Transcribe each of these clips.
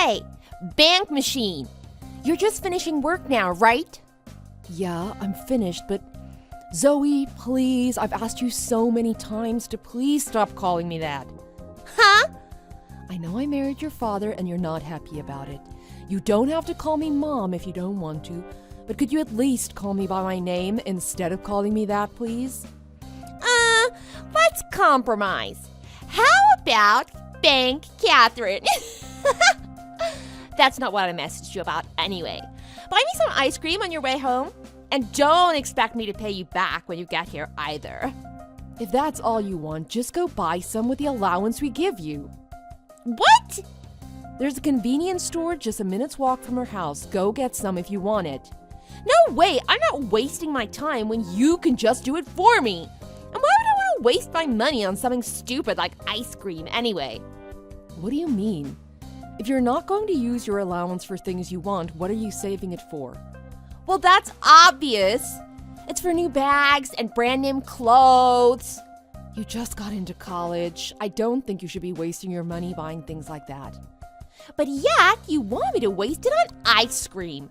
Hey, bank machine. You're just finishing work now, right? Yeah, I'm finished, but Zoe, please, I've asked you so many times to please stop calling me that. Huh? I know I married your father and you're not happy about it. You don't have to call me Mom if you don't want to, but could you at least call me by my name instead of calling me that, please? Let's compromise. How about Bank Catherine? That's not what I messaged you about anyway. Buy me some ice cream on your way home, and don't expect me to pay you back when you get here either. If that's all you want, just go buy some with the allowance we give you. What? There's a convenience store just a minute's walk from her house. Go get some if you want it. No way, I'm not wasting my time when you can just do it for me. And why would I want to waste my money on something stupid like ice cream anyway? What do you mean? If you're not going to use your allowance for things you want, what are you saving it for? Well, that's obvious. It's for new bags and brand name clothes. You just got into college. I don't think you should be wasting your money buying things like that. But yet, you want me to waste it on ice cream.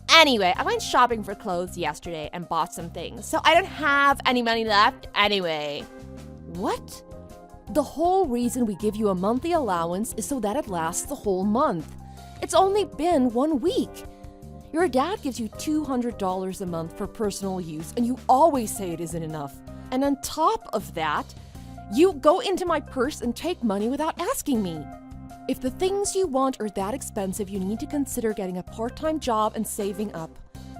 Anyway, I went shopping for clothes yesterday and bought some things, so I don't have any money left anyway. What? The whole reason we give you a monthly allowance is so that it lasts the whole month. It's only been 1 week. Your dad gives you $200 a month for personal use, and you always say it isn't enough. And on top of that, you go into my purse and take money without asking me. If the things you want are that expensive, you need to consider getting a part-time job and saving up.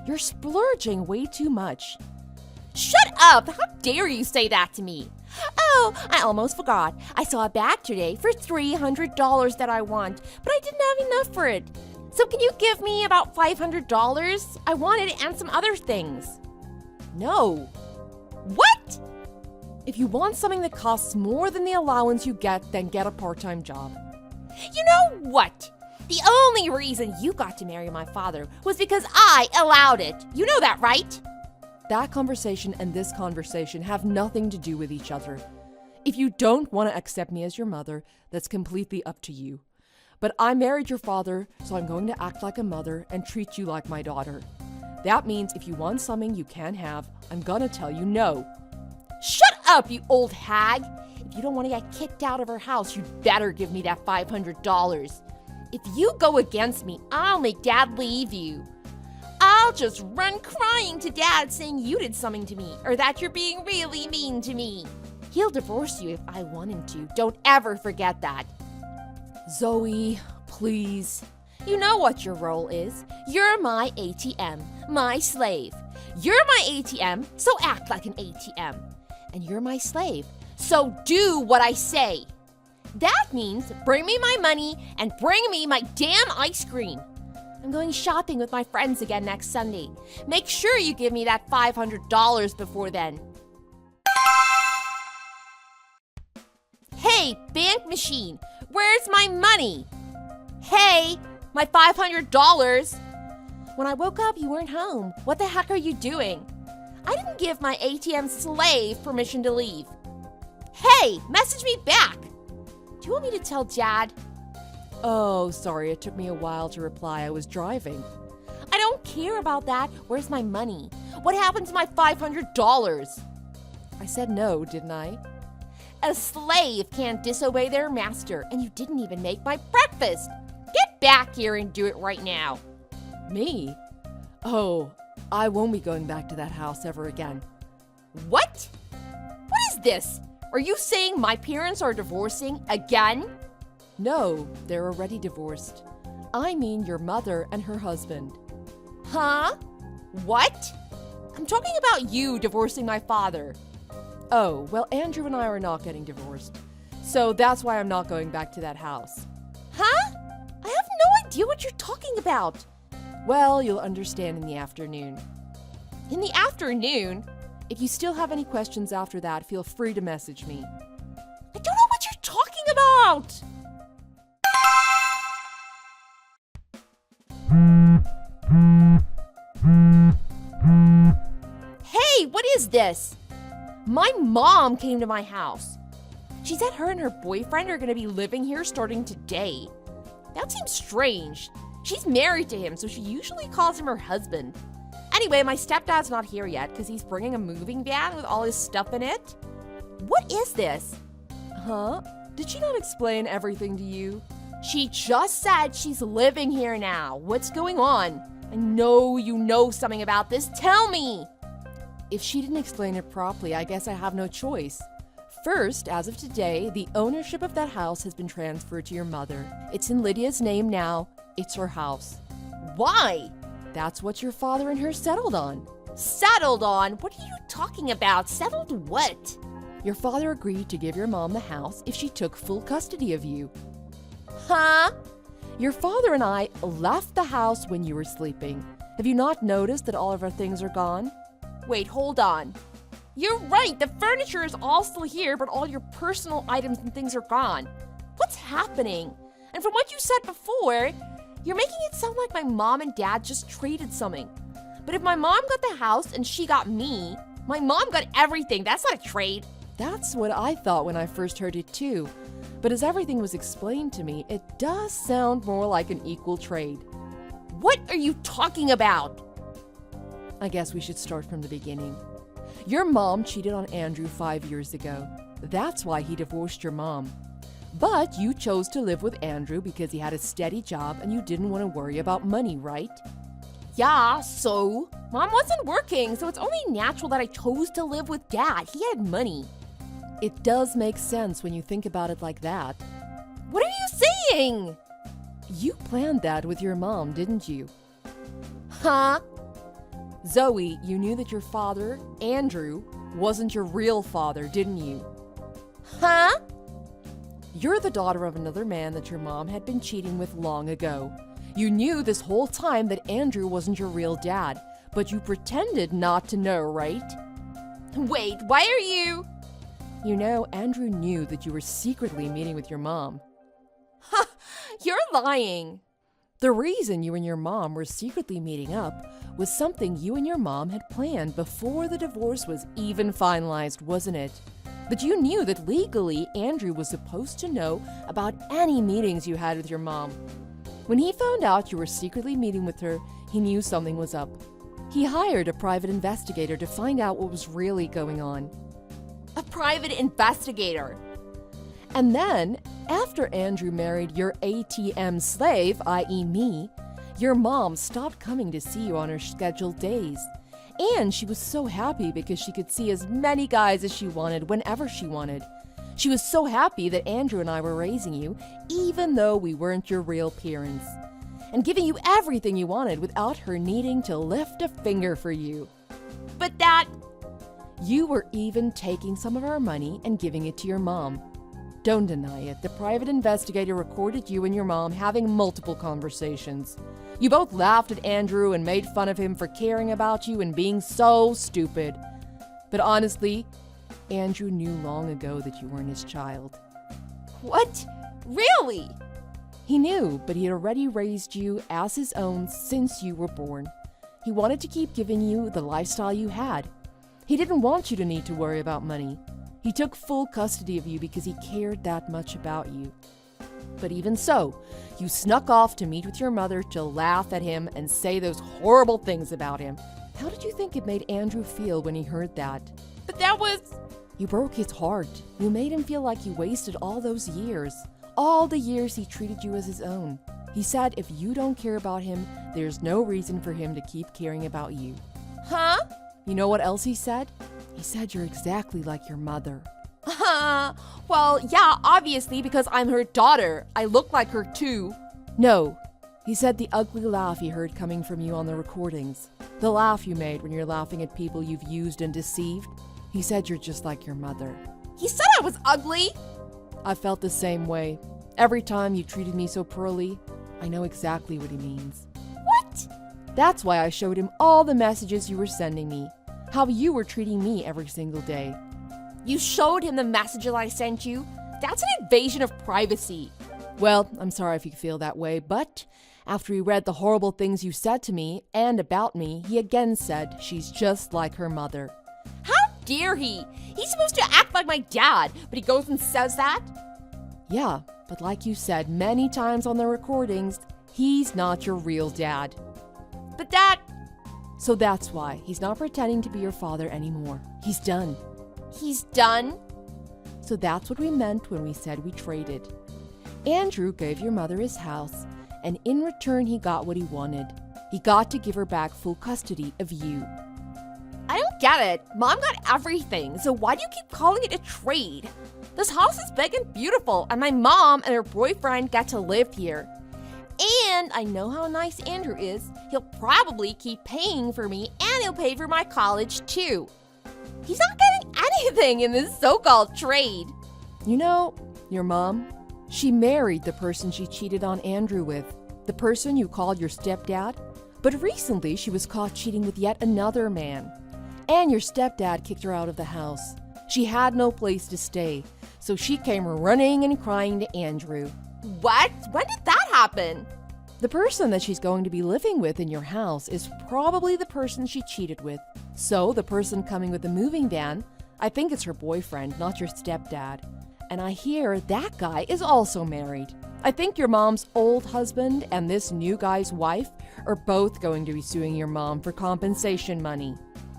You're splurging way too much. Shut up! How dare you say that to me? Oh, I almost forgot. I saw a bag today for $300 that I want, but I didn't have enough for it. So can you give me about $500? I want it and some other things. No. What? If you want something that costs more than the allowance you get, then get a part-time job. You know what? The only reason you got to marry my father was because I allowed it. You know that, right? That conversation and this conversation have nothing to do with each other. If you don't want to accept me as your mother, that's completely up to you. But I married your father, so I'm going to act like a mother and treat you like my daughter. That means if you want something you can have, I'm gonna tell you no. Shut up, you old hag! If you don't want to get kicked out of her house, you'd better give me that $500. If you go against me, I'll make Dad leave you. I'll just run crying to Dad saying you did something to me or that you're being really mean to me. He'll divorce you if I want him to. Don't ever forget that. Zoe, please. You know what your role is. You're my ATM, my slave. You're my ATM, so act like an ATM. And you're my slave, so do what I say. That means bring me my money and bring me my damn ice cream. I'm going shopping with my friends again next Sunday. Make sure you give me that $500 before then. Hey, bank machine, where's my money? Hey, my $500. When I woke up, you weren't home. What the heck are you doing? I didn't give my ATM slave permission to leave. Hey, message me back. Do you want me to tell Dad? Oh, sorry, it took me a while to reply. I was driving. I don't care about that. Where's my money? What happened to my $500? I said no, didn't I? A slave can't disobey their master, and you didn't even make my breakfast. Get back here and do it right now. Me? Oh, I won't be going back to that house ever again. What? What is this? Are you saying my parents are divorcing again? No, they're already divorced. I mean your mother and her husband. Huh? What? I'm talking about you divorcing my father. Oh, well, Andrew and I are not getting divorced. So that's why I'm not going back to that house. Huh? I have no idea what you're talking about. Well, you'll understand in the afternoon. In the afternoon? If you still have any questions after that, feel free to message me. I don't know what you're talking about! Hey, what is this? My mom came to my house. She said her and her boyfriend are going to be living here starting today. That seems strange. She's married to him, so she usually calls him her husband. Anyway, my stepdad's not here yet because he's bringing a moving van with all his stuff in it. What is this? Huh? Did she not explain everything to you? She just said she's living here now. What's going on? I know you know something about this. Tell me! If she didn't explain it properly, I guess I have no choice. First, as of today, the ownership of that house has been transferred to your mother. It's in Lydia's name now. It's her house. Why? That's what your father and her settled on. Settled on? What are you talking about? Settled what? Your father agreed to give your mom the house if she took full custody of you. Huh? Your father and I left the house when you were sleeping. Have you not noticed that all of our things are gone? Wait, hold on. You're right, the furniture is all still here, but all your personal items and things are gone. What's happening? And from what you said before, you're making it sound like my mom and dad just traded something. But if my mom got the house and she got me, my mom got everything. That's not a trade. That's what I thought when I first heard it too. But as everything was explained to me, it does sound more like an equal trade. What are you talking about? I guess we should start from the beginning. Your mom cheated on Andrew 5 years ago. That's why he divorced your mom. But you chose to live with Andrew because he had a steady job and you didn't want to worry about money, right? Yeah, so? Mom wasn't working, so it's only natural that I chose to live with Dad. He had money. It does make sense when you think about it like that. What are you saying? You planned that with your mom, didn't you? Huh? Zoe, you knew that your father, Andrew, wasn't your real father, didn't you? Huh? You're the daughter of another man that your mom had been cheating with long ago. You knew this whole time that Andrew wasn't your real dad, but you pretended not to know, right? Wait, why are you? You know, Andrew knew that you were secretly meeting with your mom. Ha! You're lying. The reason you and your mom were secretly meeting up was something you and your mom had planned before the divorce was even finalized, wasn't it? But you knew that legally Andrew was supposed to know about any meetings you had with your mom. When he found out you were secretly meeting with her, he knew something was up. He hired a private investigator to find out what was really going on. A private investigator? And then, after Andrew married your ATM slave, i.e. me, your mom stopped coming to see you on her scheduled days. And she was so happy because she could see as many guys as she wanted whenever she wanted. She was so happy that Andrew and I were raising you, even though we weren't your real parents, and giving you everything you wanted without her needing to lift a finger for you. But that... You were even taking some of our money and giving it to your mom. Don't deny it, the private investigator recorded you and your mom having multiple conversations. You both laughed at Andrew and made fun of him for caring about you and being so stupid. But honestly, Andrew knew long ago that you weren't his child. What? Really? He knew, but he had already raised you as his own since you were born. He wanted to keep giving you the lifestyle you had. He didn't want you to need to worry about money. He took full custody of you because he cared that much about you. But even so, you snuck off to meet with your mother to laugh at him and say those horrible things about him. How did you think it made Andrew feel when he heard that? But that was... You broke his heart. You made him feel like you wasted all those years. All the years he treated you as his own. He said if you don't care about him, there's no reason for him to keep caring about you. Huh? You know what else he said? He said you're exactly like your mother. Well, yeah, obviously, because I'm her daughter. I look like her too. No. He said the ugly laugh he heard coming from you on the recordings. The laugh you made when you're laughing at people you've used and deceived. He said you're just like your mother. He said I was ugly. I felt the same way. Every time you treated me so poorly, I know exactly what he means. What? That's why I showed him all the messages you were sending me. How you were treating me every single day. You showed him the messages I sent you? That's an invasion of privacy. Well, I'm sorry if you feel that way, but after he read the horrible things you said to me and about me, he again said she's just like her mother. How dare he? He's supposed to act like my dad, but he goes and says that? Yeah, But like you said many times on the recordings, he's not your real dad. But Dad... So that's why he's not pretending to be your father anymore. He's done. He's done? So that's what we meant when we said we traded. Andrew gave your mother his house, and in return he got what he wanted. He got to give her back full custody of you. I don't get it. Mom got everything, so why do you keep calling it a trade? This house is big and beautiful, and my mom and her boyfriend get to live here. And I know how nice Andrew is. He'll probably keep paying for me, and he'll pay for my college too. He's not getting anything in this so-called trade. You know, your mom, she married the person she cheated on Andrew with, the person you called your stepdad. But recently she was caught cheating with yet another man. And your stepdad kicked her out of the house. She had no place to stay, so she came running and crying to Andrew. What? When did that happen? The person that she's going to be living with in your house is probably the person she cheated with. So the person coming with the moving van, I think it's her boyfriend, not your stepdad. And I hear that guy is also married. I think your mom's old husband and this new guy's wife are both going to be suing your mom for compensation money.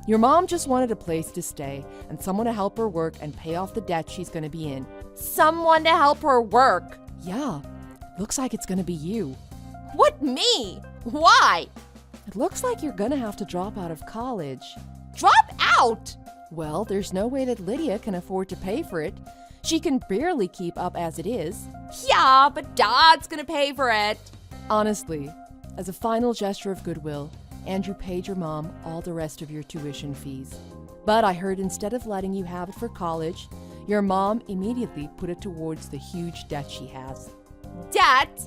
Your mom just wanted a place to stay and someone to help her work and pay off the debt she's going to be in. Someone to help her work? Yeah, looks like it's going to be you. What, me? Why? It looks like you're going to have to drop out of college. Drop out? Well, there's no way that Lydia can afford to pay for it. She can barely keep up as it is. Yeah, but Dad's gonna pay for it. Honestly, as a final gesture of goodwill, Andrew paid your mom all the rest of your tuition fees. But I heard instead of letting you have it for college, your mom immediately put it towards the huge debt she has. Debt?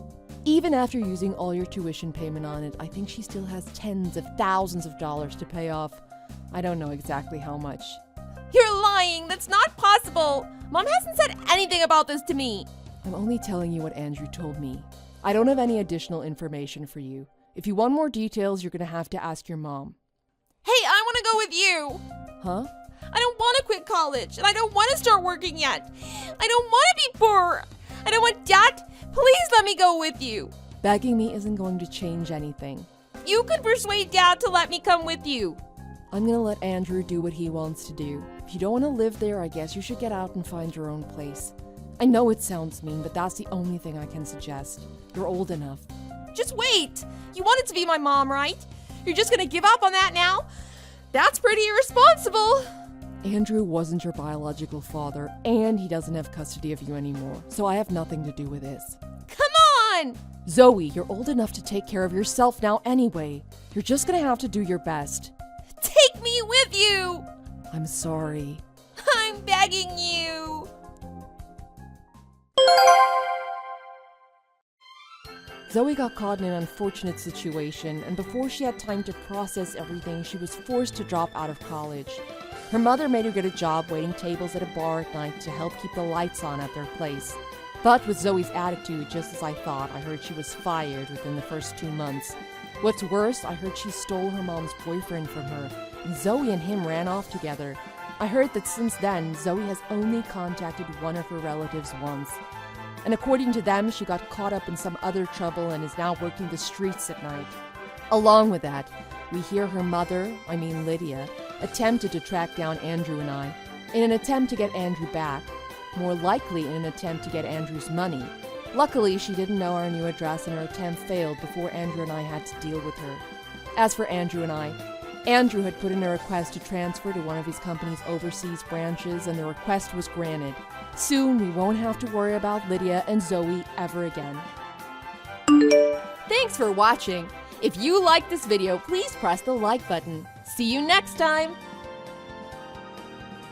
Even after using all your tuition payment on it, I think she still has tens of thousands of dollars to pay off. I don't know exactly how much. You're lying. That's not possible. Mom hasn't said anything about this to me. I'm only telling you what Andrew told me. I don't have any additional information for you. If you want more details, you're going to have to ask your mom. Hey, I want to go with you. Huh? I don't want to quit college, and I don't want to start working yet. I don't want to be poor. I don't want Dad. Please let me go with you. Begging me isn't going to change anything. You could persuade Dad to let me come with you. I'm going to let Andrew do what he wants to do. If you don't want to live there, I guess you should get out and find your own place. I know it sounds mean, but that's the only thing I can suggest. You're old enough. Just wait. You wanted to be my mom, right? You're just gonna give up on that now? That's pretty irresponsible. Andrew wasn't your biological father, and he doesn't have custody of you anymore, so I have nothing to do with this. Come on! Zoe, you're old enough to take care of yourself now anyway. You're just gonna have to do your best. Take me with you! I'm sorry. I'm begging you. Zoe got caught in an unfortunate situation, and before she had time to process everything, she was forced to drop out of college. Her mother made her get a job waiting tables at a bar at night to help keep the lights on at their place. But with Zoe's attitude, just as I thought, I heard she was fired within the first 2 months. What's worse, I heard she stole her mom's boyfriend from her, and Zoe and him ran off together. I heard that since then, Zoe has only contacted one of her relatives once. And according to them, she got caught up in some other trouble and is now working the streets at night. Along with that, we hear her mother, Lydia, attempted to track down Andrew and I, in an attempt to get Andrew back, more likely in an attempt to get Andrew's money. Luckily, she didn't know our new address and her attempt failed before Andrew and I had to deal with her. As for Andrew and I, Andrew had put in a request to transfer to one of his company's overseas branches, and the request was granted. Soon, we won't have to worry about Lydia and Zoe ever again. Thanks for watching. If you liked this video, please press the like button. See you next time.